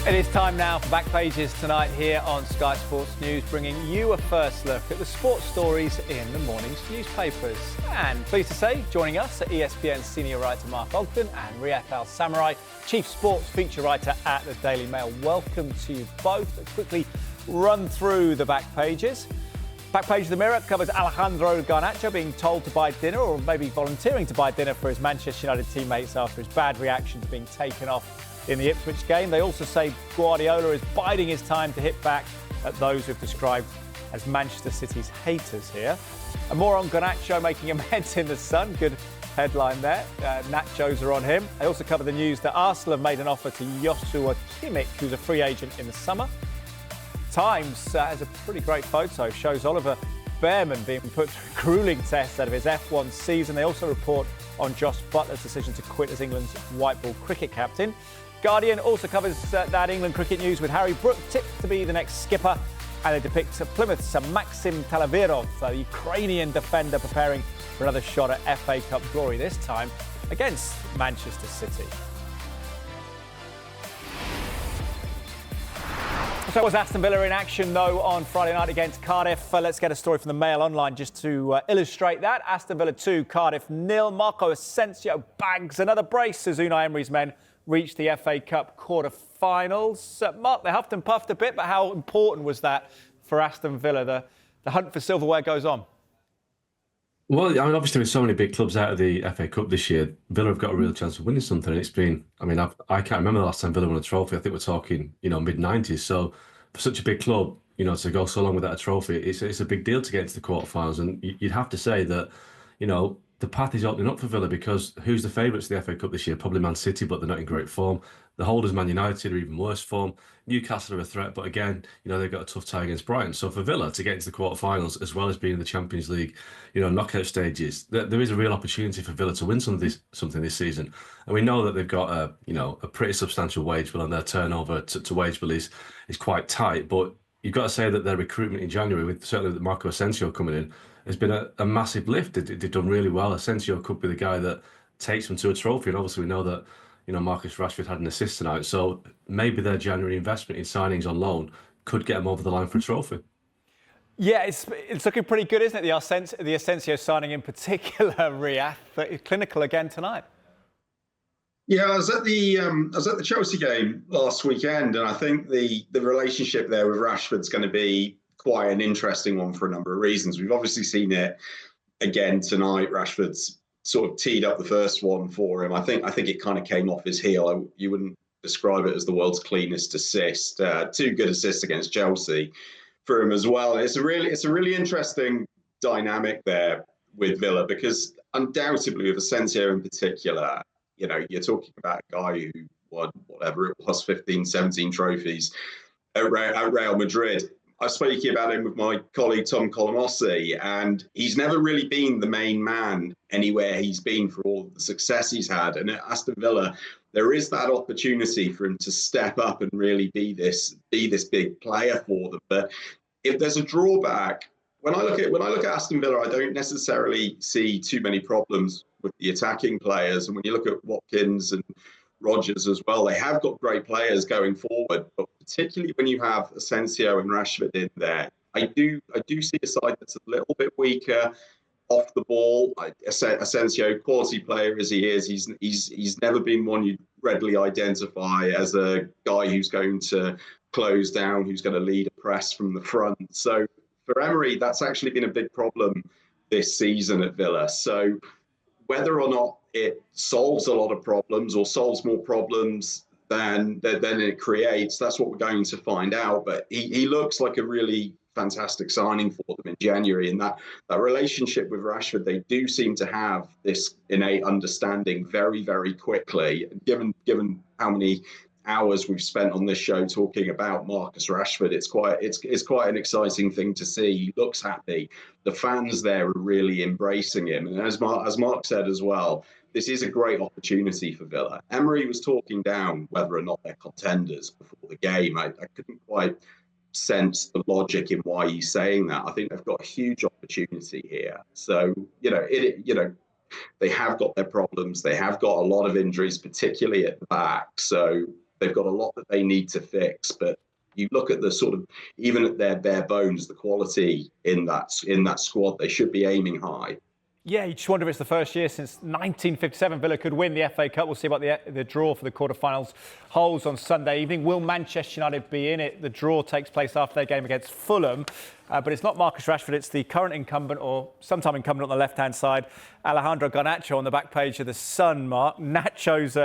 It is time now for Back Pages tonight here on Sky Sports News, bringing you a first look at the sports stories in the morning's newspapers. And pleased to say, joining us are ESPN senior writer Mark Ogden and Riyadh Al Samurai, chief sports feature writer at the Daily Mail. Welcome to you both. Let's quickly run through the Back Pages. Back page of the Mirror covers Alejandro Garnacho being told to buy dinner, or maybe volunteering to buy dinner for his Manchester United teammates after his bad reaction to being taken off in the Ipswich game. They also say Guardiola is biding his time to hit back at those who've described as Manchester City's haters here. And more on Garnacho making amends in the Sun. Good headline there. Nachos are on him. They also cover the news that Arsenal have made an offer to Joshua Kimmich, who's a free agent in the summer. Times has a pretty great photo, shows Oliver Behrman being put through a gruelling test out of his F1 season. They also report on Josh Butler's decision to quit as England's white ball cricket captain. Guardian also covers that England cricket news with Harry Brook tipped to be the next skipper, and they depict Plymouth's Maxim Talavirov, the Ukrainian defender, preparing for another shot at FA Cup glory, this time against Manchester City. So was Aston Villa in action, though, on Friday night against Cardiff. Let's get a story from the Mail Online just to illustrate that. Aston Villa 2, Cardiff 0. Marco Asensio bags another brace as Unai Emery's men reach the FA Cup quarter-finals. Mark, they huffed and puffed a bit, but how important was that for Aston Villa? The hunt for silverware goes on. Well, I mean, obviously, with so many big clubs out of the FA Cup this year, Villa have got a real chance of winning something. It's been, I mean, I can't remember the last time Villa won a trophy. I think we're talking, mid-90s. So for such a big club, to go so long without a trophy, it's a big deal to get into the quarterfinals. And you'd have to say that, the path is opening up for Villa, because who's the favourites of the FA Cup this year? Probably Man City, but they're not in great form. The holders, Man United, are even worse form. Newcastle are a threat, but again, they've got a tough tie against Brighton. So for Villa to get into the quarterfinals, as well as being in the Champions League, knockout stages, there is a real opportunity for Villa to win something this season. And we know that they've got a pretty substantial wage bill, and their turnover to wage bill is quite tight. But you've got to say that their recruitment in January, certainly with Marco Asensio coming in, has been a massive lift. They've done really well. Asensio could be the guy that takes them to a trophy, and obviously we know that Marcus Rashford had an assist tonight, so maybe their January investment in signings on loan could get them over the line for a trophy. Yeah, it's looking pretty good, isn't it? The Asensio signing in particular, Riyadh, but clinical again tonight. Yeah, I was at the Chelsea game last weekend, and I think the relationship there with Rashford's going to be quite an interesting one for a number of reasons. We've obviously seen it again tonight. Rashford's sort of teed up the first one for him. I think it kind of came off his heel. You wouldn't describe it as the world's cleanest assist. 2 good assists against Chelsea for him as well. It's a really interesting dynamic there with Villa, because undoubtedly with Asensio in particular, you're talking about a guy who won whatever it was, 15, 17 trophies at Real Madrid. I was speaking about him with my colleague Tom Colonossi, and he's never really been the main man anywhere he's been for all the success he's had. And at Aston Villa, there is that opportunity for him to step up and really be this big player for them. But if there's a drawback, when I look at Aston Villa, I don't necessarily see too many problems with the attacking players. And when you look at Watkins and Rodgers as well, they have got great players going forward, but particularly when you have Asensio and Rashford in there, I do see a side that's a little bit weaker off the ball. Asensio, quality player as he is, he's never been one you'd readily identify as a guy who's going to close down, who's going to lead a press from the front. So for Emery, that's actually been a big problem this season at Villa. So whether or not it solves a lot of problems or solves more problems than it creates, that's what we're going to find out. But he looks like a really fantastic signing for them in January. And that relationship with Rashford, they do seem to have this innate understanding very, very quickly. And given how many hours we've spent on this show talking about Marcus Rashford, it's quite an exciting thing to see. He looks happy. The fans there are really embracing him. And as Mark said as well, this is a great opportunity for Villa. Emery was talking down whether or not they're contenders before the game. I couldn't quite sense the logic in why he's saying that. I think they've got a huge opportunity here. So, they have got their problems. They have got a lot of injuries, particularly at the back. So They've got a lot that they need to fix, but you look at the sort of, even at their bare bones, the quality in that squad, they should be aiming high. Yeah, you just wonder if it's the first year since 1957 Villa could win the FA Cup. We'll see about the draw for the quarterfinals holds on Sunday evening. Will Manchester United be in it? The draw takes place after their game against Fulham. But it's not Marcus Rashford, it's the current incumbent, or sometime incumbent on the left-hand side, Alejandro Garnacho on the back page of the Sun, Mark. Nacho's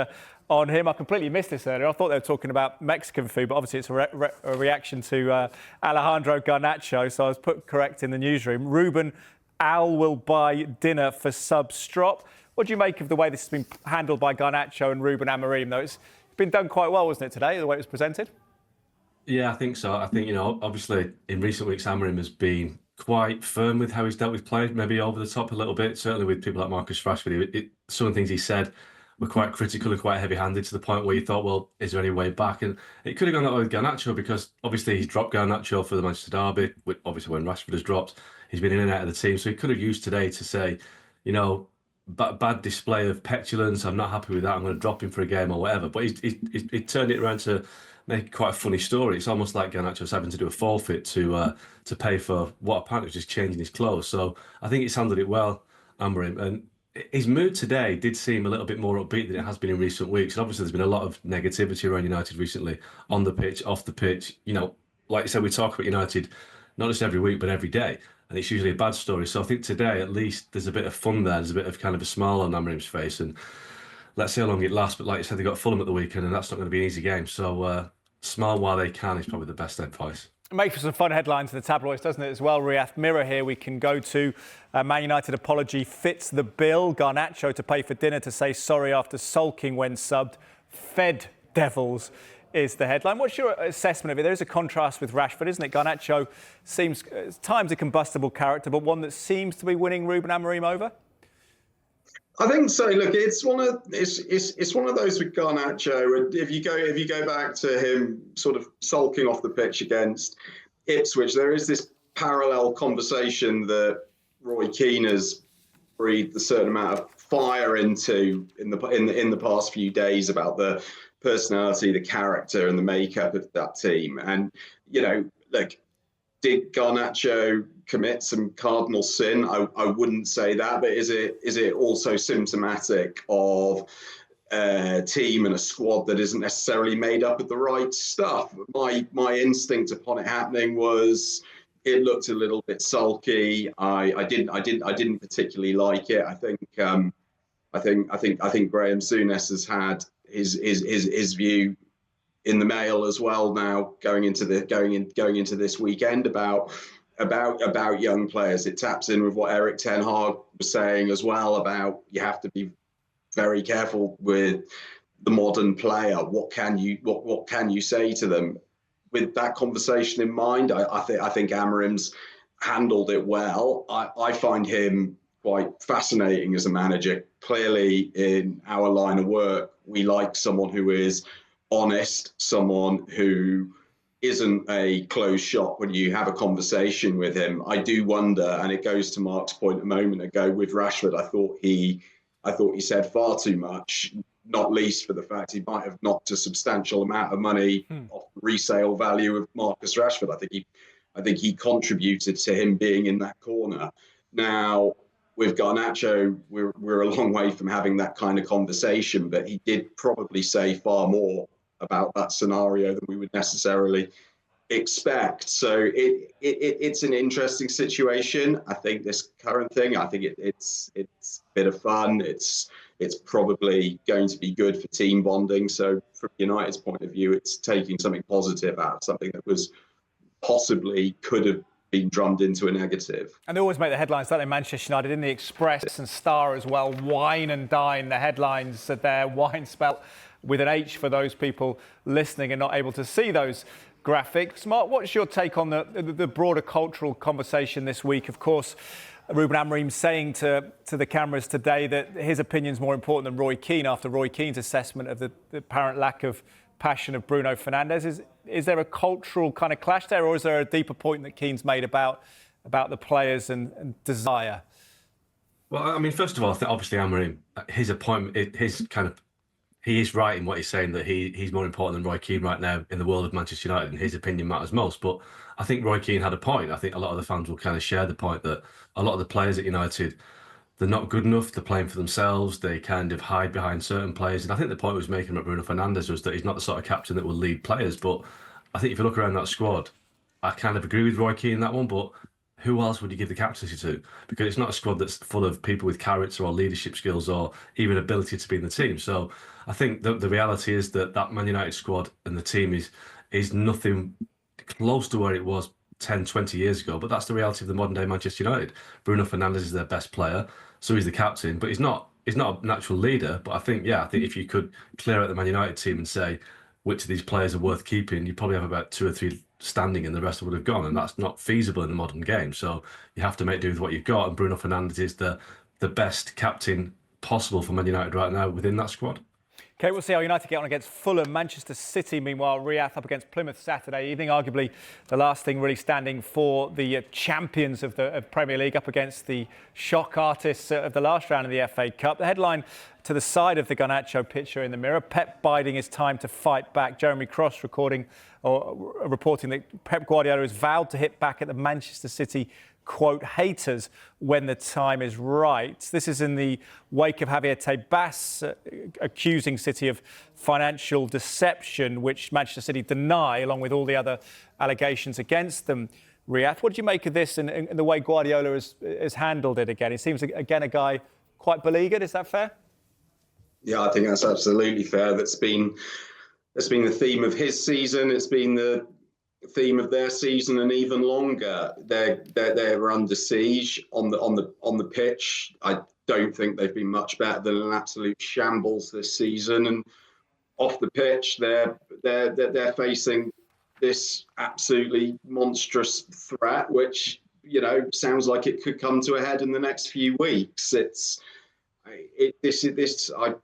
on him. I completely missed this earlier. I thought they were talking about Mexican food, but obviously it's a reaction to Alejandro Garnacho, so I was put correct in the newsroom. Ruben, Al will buy dinner for sub-strop. What do you make of the way this has been handled by Garnacho and Ruben Amorim, though? It's been done quite well, wasn't it, today, the way it was presented? Yeah, I think so. I think, obviously in recent weeks, Amorim has been quite firm with how he's dealt with players, maybe over the top a little bit, certainly with people like Marcus Rashford. Some of the things he said were quite critical and quite heavy-handed, to the point where you thought, well, is there any way back? And it could have gone that way with Garnacho, because obviously he's dropped Garnacho for the Manchester derby, obviously when Rashford has dropped. He's been in and out of the team, so he could have used today to say, bad display of petulance, I'm not happy with that, I'm going to drop him for a game or whatever. But he turned it around to make quite a funny story. It's almost like Garnacho's having to do a forfeit to pay for what apparently was just changing his clothes. So I think he's handled it well, Amorim. And his mood today did seem a little bit more upbeat than it has been in recent weeks. And obviously there's been a lot of negativity around United recently, on the pitch, off the pitch. Like you said, we talk about United not just every week, but every day. And it's usually a bad story. So I think today, at least, there's a bit of fun there. There's a bit of kind of a smile on Amorim's face. And let's see how long it lasts. But like you said, they got Fulham at the weekend, and that's not going to be an easy game. So smile while they can is probably the best advice. It makes for some fun headlines in the tabloids, doesn't it, as well, Riyadh? Mirror here we can go to. Man United apology fits the bill. Garnacho to pay for dinner to say sorry after sulking when subbed. Fed Devils is the headline. What's your assessment of it? There is a contrast with Rashford, isn't it? Garnacho seems at times a combustible character, but one that seems to be winning Ruben Amorim over. I think so. Look, it's one of those with Garnacho. If you go back to him sort of sulking off the pitch against Ipswich, there is this parallel conversation that Roy Keane has breathed a certain amount of fire into in the past few days about the personality, the character, and the makeup of that team. And look, did Garnacho commit some cardinal sin? I wouldn't say that, but is it also symptomatic of a team and a squad that isn't necessarily made up of the right stuff? My instinct upon it happening was it looked a little bit sulky. I didn't particularly like it. I think Graham Souness has had his view in the mail as well now, going into this weekend about young players. It taps in with what Erik ten Hag was saying as well about you have to be very careful with the modern player. What can you say to them? With that conversation in mind, I think Amorim's handled it well. I find him quite fascinating as a manager. Clearly, in our line of work, we like someone who is honest, someone who isn't a closed shop when you have a conversation with him. I do wonder, and it goes to Mark's point a moment ago with Rashford, I thought he said far too much, not least for the fact he might have knocked a substantial amount of money off the resale value of Marcus Rashford. I think he contributed to him being in that corner. Now, with Garnacho, we're a long way from having that kind of conversation, but he did probably say far more about that scenario than we would necessarily expect. So it's an interesting situation. I think this current thing, it's a bit of fun. It's probably going to be good for team bonding. So from United's point of view, it's taking something positive out of something that was possibly could have been drummed into a negative. And they always make the headlines, don't they? Manchester United in the Express and Star as well. Wine and dine, the headlines said there. Wine spelt with an H for those people listening and not able to see those graphics. Mark, what's your take on the broader cultural conversation this week? Of course, Ruben Amorim saying to the cameras today that his opinion's more important than Roy Keane after Roy Keane's assessment of the apparent lack of passion of Bruno Fernandes. Is there a cultural kind of clash there, or is there a deeper point that Keane's made about the players and desire? Well, I mean, first of all, I think obviously Amorim, his appointment, his he is right in what he's saying, that he's more important than Roy Keane right now in the world of Manchester United, and his opinion matters most. But I think Roy Keane had a point. I think a lot of the fans will kind of share the point that a lot of the players at United, they're not good enough. They're playing for themselves. They kind of hide behind certain players. And I think the point he was making about Bruno Fernandes was that he's not the sort of captain that will lead players. But I think if you look around that squad, I kind of agree with Roy Keane in that one. But who else would you give the captaincy to? Because it's not a squad that's full of people with character or leadership skills or even ability to be in the team. So I think the reality is that Man United squad and the team is nothing close to where it was 10, 20 years ago. But that's the reality of the modern day Manchester United. Bruno Fernandes is their best player, so he's the captain, but he's not a natural leader. But I think if you could clear out the Man United team and say which of these players are worth keeping, you probably have about 2 or 3 standing and the rest would have gone, and that's not feasible in the modern game. So you have to make do with what you've got, and Bruno Fernandes is the best captain possible for Man United right now within that squad. Okay, we'll see how United get on against Fulham. Manchester City, meanwhile, Riyadh up against Plymouth Saturday evening. Arguably the last thing really standing for the champions of the Premier League up against the shock artists of the last round of the FA Cup. The headline to the side of the Garnacho picture in the Mirror: Pep biding his time to fight back. Jeremy Cross reporting that Pep Guardiola has vowed to hit back at the Manchester City quote haters when the time is right. This is in the wake of Javier Tebas accusing City of financial deception, which Manchester City deny, along with all the other allegations against them. Riyadh, what did you make of this and the way Guardiola has handled it again? It seems, again, a guy quite beleaguered. Is that fair? Yeah, I think that's absolutely fair. That's been the theme of his season. It's been the theme of their season, and even longer. They're under siege on the pitch. I don't think they've been much better than an absolute shambles this season. And off the pitch, they're facing this absolutely monstrous threat, which sounds like it could come to a head in the next few weeks. I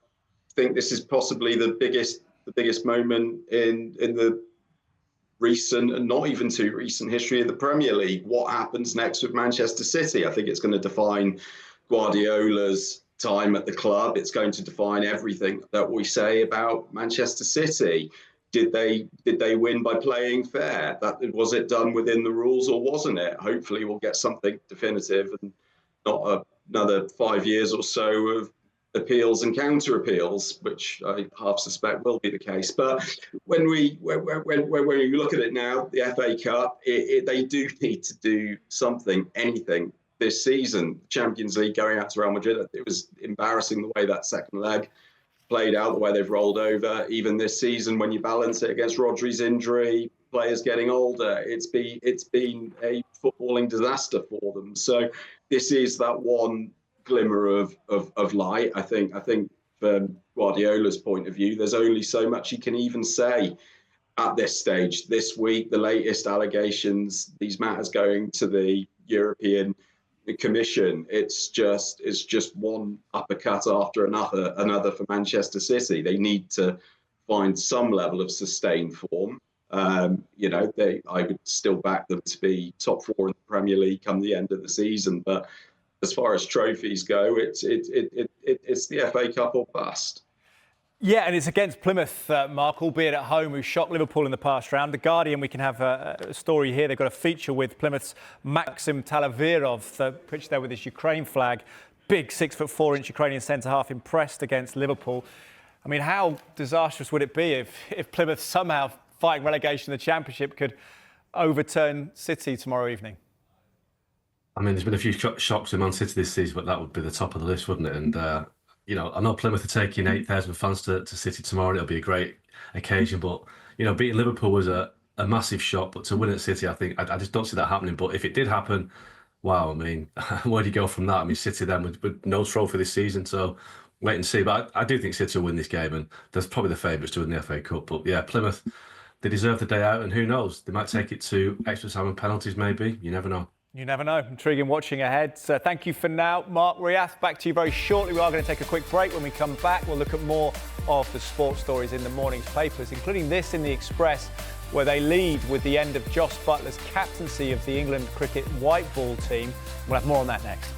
think this is possibly the biggest moment in the recent and not even too recent history of the Premier League. What happens next with Manchester City? I think it's going to define Guardiola's time at the club. It's going to define everything that we say about Manchester City. Did they win by playing fair? Was it done within the rules, or wasn't it? Hopefully we'll get something definitive and not another 5 years or so of appeals and counter appeals, which I half suspect will be the case. But when you look at it now, the FA Cup, they do need to do something, anything this season. Champions League going out to Real Madrid, it was embarrassing the way that second leg played out, the way they've rolled over. Even this season, when you balance it against Rodri's injury, players getting older, it's been a footballing disaster for them. So this is that one glimmer of light. I think from Guardiola's point of view, there's only so much he can even say at this stage. This week, the latest allegations, these matters going to the European Commission. It's just one uppercut after another for Manchester City. They need to find some level of sustained form. I would still back them to be top 4 in the Premier League come the end of the season, but as far as trophies go, it's the FA Cup or bust. Yeah, and it's against Plymouth, Mark, albeit at home, who shocked Liverpool in the past round. The Guardian, we can have a story here. They've got a feature with Plymouth's Maxim Talavirov, pitched there with his Ukraine flag. Big 6'4" Ukrainian centre-half, impressed against Liverpool. I mean, how disastrous would it be if Plymouth somehow, fighting relegation in the Championship, could overturn City tomorrow evening? I mean, there's been a few shocks in Man City this season, but that would be the top of the list, wouldn't it? And, I know Plymouth are taking 8,000 fans to City tomorrow. It'll be a great occasion. But, beating Liverpool was a massive shock. But to win at City, I think, I just don't see that happening. But if it did happen, wow, I mean, where do you go from that? I mean, City then with no trophy this season. So wait and see. But I do think City will win this game. And there's probably the favourites to win the FA Cup. But, yeah, Plymouth, they deserve the day out. And who knows? They might take it to extra time and penalties, maybe. You never know. You never know. Intriguing watching ahead. So thank you for now, Mark. Riyadh, back to you very shortly. We are going to take a quick break. When we come back, we'll look at more of the sports stories in the morning's papers, including this in the Express, where they lead with the end of Joss Butler's captaincy of the England cricket white ball team. We'll have more on that next.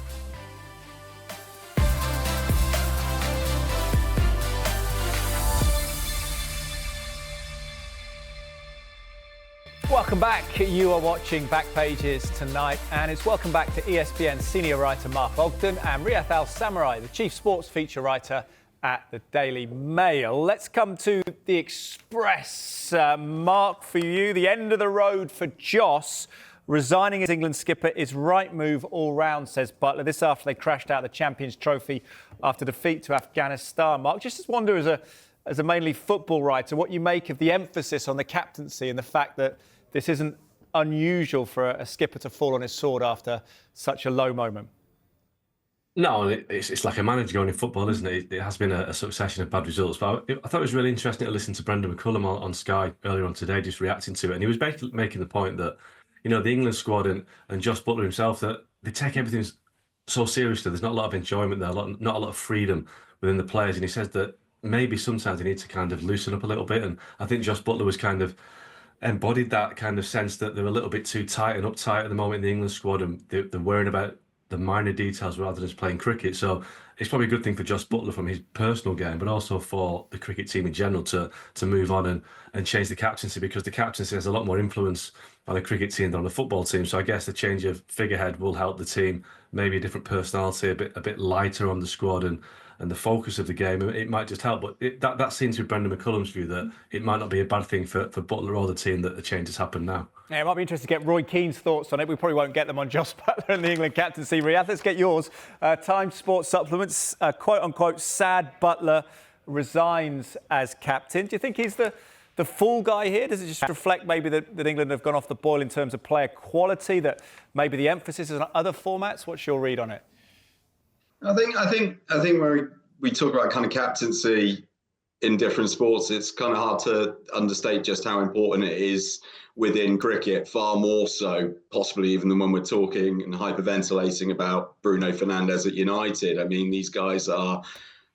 Welcome back. You are watching Back Pages tonight, and it's welcome back to ESPN senior writer Mark Ogden and Riyadh Al Samurai, the chief sports feature writer at the Daily Mail. Let's come to the Express. Mark, for you, the end of the road for Joss. Resigning as England skipper is right move all round, says Butler. This after they crashed out the Champions Trophy after defeat to Afghanistan. Mark, just wonder as a mainly football writer, what you make of the emphasis on the captaincy and the fact that this isn't unusual for a skipper to fall on his sword after such a low moment. No, it's like a manager going in football, isn't it? It has been a succession of bad results. But I thought it was really interesting to listen to Brendan McCullum on Sky earlier on today, just reacting to it. And he was basically making the point that, you know, the England squad and Josh Butler himself, that they take everything so seriously. There's not a lot of enjoyment there, not a lot of freedom within the players. And he says that maybe sometimes they need to kind of loosen up a little bit. And I think Josh Butler was kind of embodied that kind of sense that they're a little bit too tight and uptight at the moment in the England squad, and they're worrying about the minor details rather than just playing cricket. So it's probably a good thing for Josh Butler from his personal game, but also for the cricket team in general to move on and change the captaincy, because the captaincy has a lot more influence on the cricket team than on the football team. So I guess the change of figurehead will help the team, maybe a different personality, a bit lighter on the squad and the focus of the game. It might just help, but that seems to be Brendan McCullum's view, that it might not be a bad thing for Butler or the team that the change has happened now. Yeah, it might be interesting to get Roy Keane's thoughts on it. We probably won't get them on Josh Butler and the England captaincy. Riyadh, let's get yours. Times Sports Supplements, quote-unquote, sad Butler resigns as captain. Do you think he's the fall guy here? Does it just reflect maybe that England have gone off the boil in terms of player quality, that maybe the emphasis is on other formats? What's your read on it? I think when we talk about kind of captaincy in different sports, it's kind of hard to understate just how important it is within cricket, far more so possibly even than when we're talking and hyperventilating about Bruno Fernandes at United. I mean, these guys are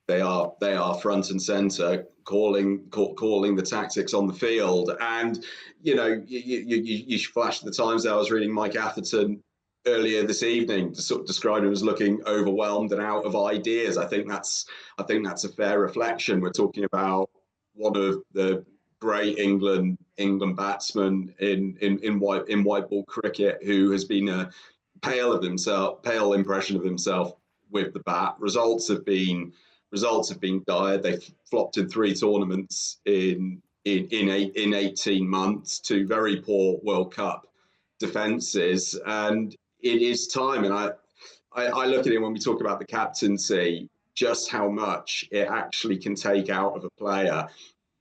front and centre, calling the tactics on the field. And you know, you flash the Times there. I was reading Mike Atherton earlier this evening to sort of describe him as looking overwhelmed and out of ideas. I think that's a fair reflection. We're talking about one of the great England batsmen in white ball cricket, who has been a pale impression of himself with the bat. Results have been dire. They've flopped in 3 tournaments in 18 months, 2 very poor World Cup defences, and it is time. And I look at it when we talk about the captaincy, just how much it actually can take out of a player,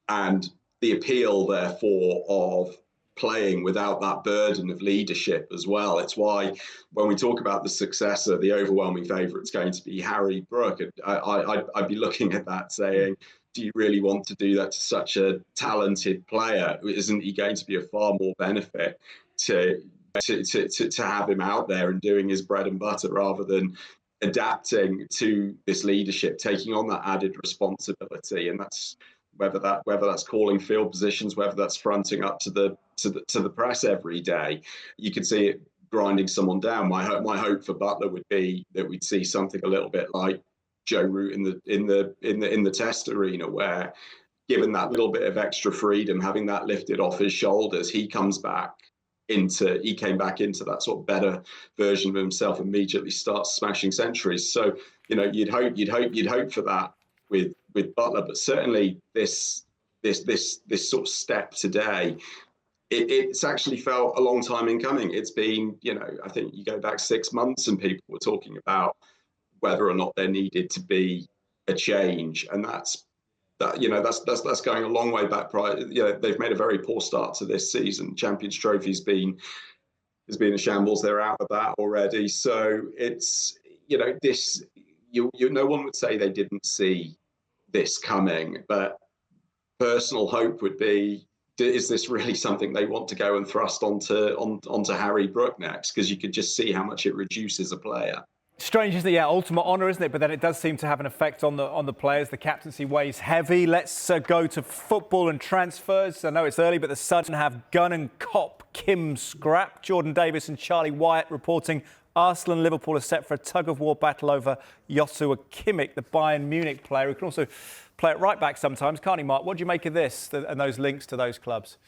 and the appeal, therefore, of playing without that burden of leadership as well. It's why when we talk about the successor, the overwhelming favourite is going to be Harry Brook. And I'd be looking at that saying, do you really want to do that to such a talented player? Isn't he going to be a far more benefit to have him out there and doing his bread and butter, rather than adapting to this leadership, taking on that added responsibility? And that's whether that's calling field positions, whether that's fronting up to the press every day. You could see it grinding someone down. My hope for Butler would be that we'd see something a little bit like Joe Root in the Test arena, where, given that little bit of extra freedom, having that lifted off his shoulders, he came back into that sort of better version of himself, immediately starts smashing centuries. So, you know, you'd hope for that with Butler, but certainly this sort of step today, it's actually felt a long time in coming. It's been, you know, I think you go back 6 months and people were talking about whether or not there needed to be a change, and that's going a long way back. You know, they've made a very poor start to this season. Champions Trophy has been a shambles. They're out of that already. So it's, you know, this, no one would say they didn't see this coming, but personal hope would be, is this really something they want to go and thrust onto Harry Brook next? Because you could just see how much it reduces a player. Strange, isn't it? Yeah, ultimate honour, isn't it? But then it does seem to have an effect on the players. The captaincy weighs heavy. Let's go to football and transfers. I know it's early, but the Sun have Gunn and Kopp Kim scrap. Jordan Davis and Charlie Wyatt reporting Arsenal and Liverpool are set for a tug-of-war battle over Joshua Kimmich, the Bayern Munich player, who can also play at right back sometimes, can't he, Mark? What do you make of this and those links to those clubs?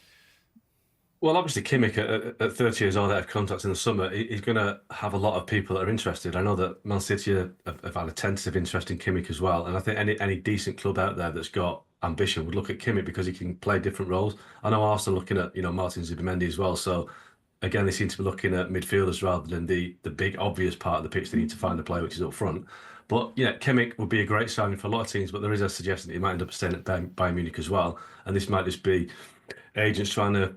Well, obviously, Kimmich at 30 years old out of contract in the summer, he's going to have a lot of people that are interested. I know that Man City have had a tentative interest in Kimmich as well, and I think any decent club out there that's got ambition would look at Kimmich because he can play different roles. I know Arsenal looking at Martin Zubimendi as well. So again, they seem to be looking at midfielders rather than the big obvious part of the pitch they need to find a player which is up front. But yeah, Kimmich would be a great signing for a lot of teams, but there is a suggestion that he might end up staying at Bayern Munich as well, and this might just be agents trying to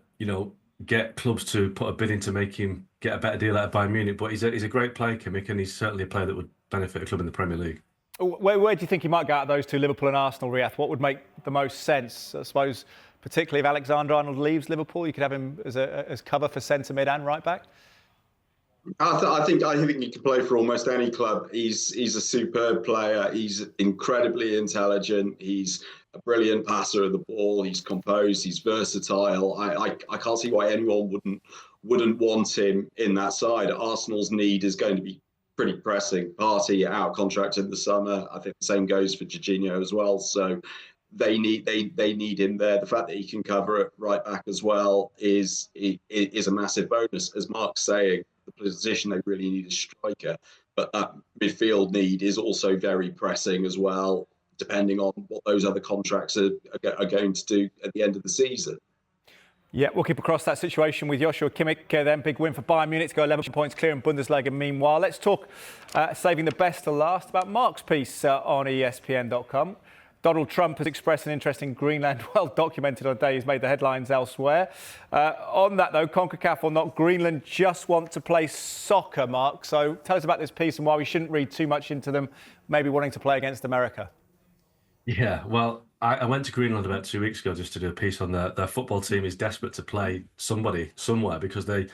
get clubs to put a bid in to make him get a better deal out of Bayern Munich. But he's a great player, Kimmich, and he's certainly a player that would benefit a club in the Premier League. Where do you think he might go out of those two, Liverpool and Arsenal, Riyadh? What would make the most sense? I suppose, particularly if Alexander-Arnold leaves Liverpool, you could have him as cover for centre mid and right back. I think he can play for almost any club. He's a superb player. He's incredibly intelligent. He's a brilliant passer of the ball. He's composed. He's versatile. I can't see why anyone wouldn't want him in that side. Arsenal's need is going to be pretty pressing. Partey out contract in the summer. I think the same goes for Jorginho as well. So they need him there. The fact that he can cover it right back as well is a massive bonus. As Mark's saying, the position they really need is striker, but that midfield need is also very pressing as well, depending on what those other contracts are going to do at the end of the season. Yeah, we'll keep across that situation with Joshua Kimmich. Then big win for Bayern Munich to go 11 points clear in Bundesliga. Meanwhile, let's talk saving the best to last about Mark's piece on ESPN.com. Donald Trump has expressed an interest in Greenland, well documented on the day he's made the headlines elsewhere. On that, though, CONCACAF or not, Greenland just want to play soccer, Mark. So tell us about this piece and why we shouldn't read too much into them maybe wanting to play against America. Yeah, well, I went to Greenland about 2 weeks ago just to do a piece on their football team is desperate to play somebody somewhere because they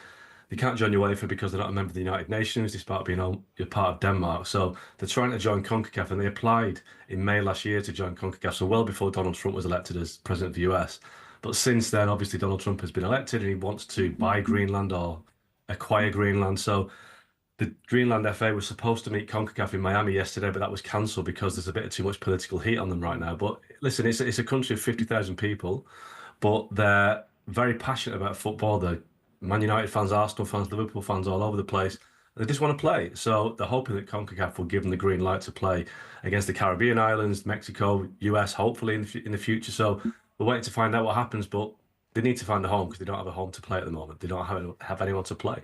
can't join UEFA because they're not a member of the United Nations, despite being a part of Denmark. So they're trying to join CONCACAF, and they applied in May last year to join CONCACAF, so well before Donald Trump was elected as president of the US. But since then, obviously, Donald Trump has been elected and he wants to buy Greenland or acquire Greenland. So the Greenland FA was supposed to meet CONCACAF in Miami yesterday, but that was cancelled because there's a bit of too much political heat on them right now. But listen, it's a country of 50,000 people, but they're very passionate about football. They're Man United fans, Arsenal fans, Liverpool fans all over the place. They just want to play. So they're hoping that CONCACAF will give them the green light to play against the Caribbean islands, Mexico, US, hopefully in the future. So we're waiting to find out what happens, but they need to find a home because they don't have a home to play at the moment. They don't have anyone to play.